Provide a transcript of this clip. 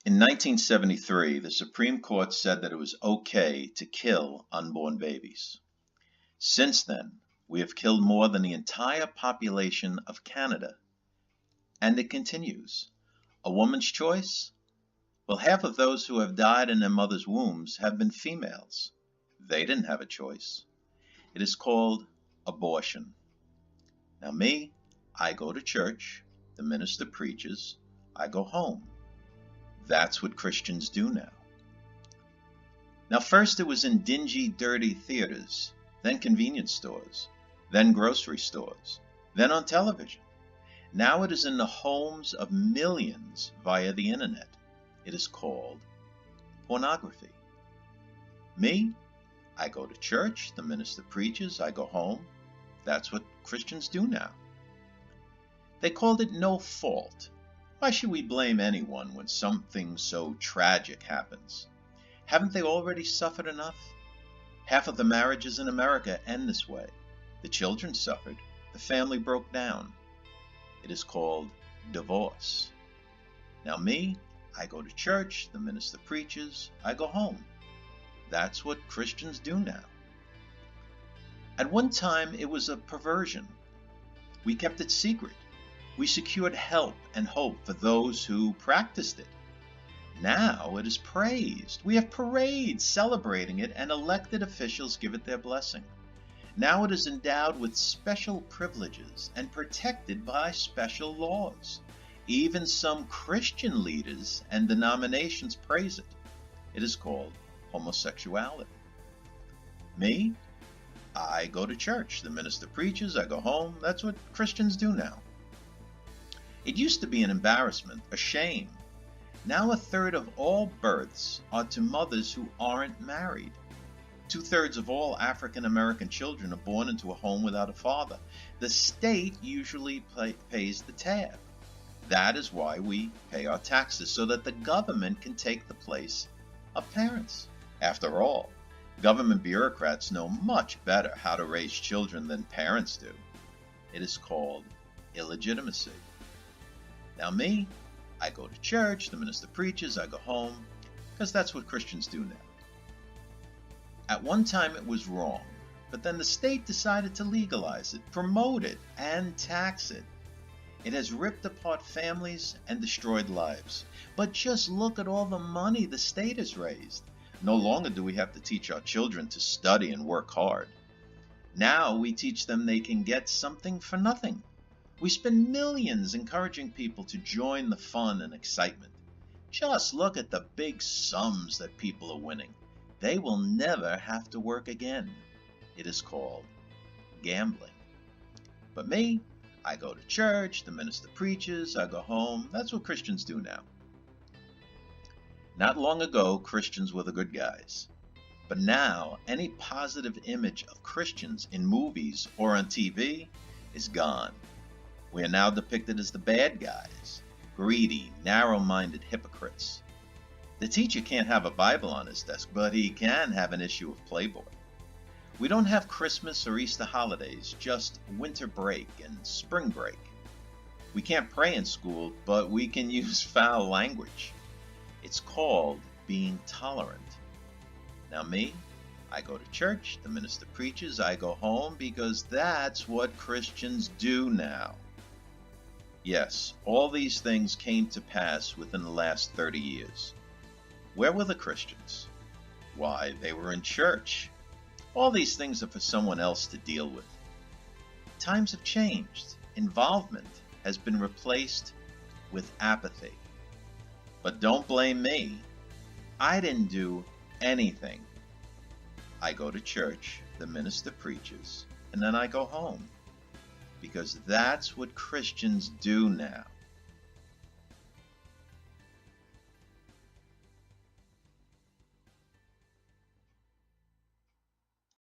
In 1973, the Supreme Court said that it was okay to kill unborn babies. Since then, we have killed more than the entire population of Canada. And it continues. A woman's choice? Well, half of those who have died in their mother's wombs have been females. They didn't have a choice. It is called abortion. Now, me, I go to church, the minister preaches, I go home. That's what Christians do now. Now, first it was in dingy, dirty theaters, then convenience stores, then grocery stores, then on television. Now it is in the homes of millions via the internet. It is called pornography. Me, I go to church, the minister preaches, I go home. That's what Christians do now. They called it no fault. Why should we blame anyone when something so tragic happens? Haven't they already suffered enough? Half of the marriages in America end this way. The children suffered. The family broke down. It is called divorce. Now me, I go to church, the minister preaches, I go home. That's what Christians do now. At one time, it was a perversion. We kept it secret. We secured help and hope for those who practiced it. Now it is praised. We have parades celebrating it, and elected officials give it their blessing. Now it is endowed with special privileges and protected by special laws. Even some Christian leaders and denominations praise it. It is called homosexuality. Me? I go to church. The minister preaches. I go home. That's what Christians do now. It used to be an embarrassment, a shame. Now a third of all births are to mothers who aren't married. 2/3 of all African American children are born into a home without a father. The state usually pays the tab. That is why we pay our taxes, so that the government can take the place of parents. After all, government bureaucrats know much better how to raise children than parents do. It is called illegitimacy. Now me, I go to church, the minister preaches, I go home, because that's what Christians do now. At one time it was wrong, but then the state decided to legalize it, promote it, and tax it. It has ripped apart families and destroyed lives. But just look at all the money the state has raised. No longer do we have to teach our children to study and work hard. Now we teach them they can get something for nothing. We spend millions encouraging people to join the fun and excitement. Just look at the big sums that people are winning. They will never have to work again. It is called gambling. But me, I go to church, the minister preaches, I go home. That's what Christians do now. Not long ago, Christians were the good guys. But now, any positive image of Christians in movies or on TV is gone. We are now depicted as the bad guys, greedy, narrow-minded hypocrites. The teacher can't have a Bible on his desk, but he can have an issue of Playboy. We don't have Christmas or Easter holidays, just winter break and spring break. We can't pray in school, but we can use foul language. It's called being tolerant. Now me, I go to church, the minister preaches, I go home, because that's what Christians do now. Yes, all these things came to pass within the last 30 years. Where were the Christians? Why, they were in church. All these things are for someone else to deal with. Times have changed. Involvement has been replaced with apathy. But don't blame me. I didn't do anything. I go to church, the minister preaches, and then I go home. Because that's what Christians do now.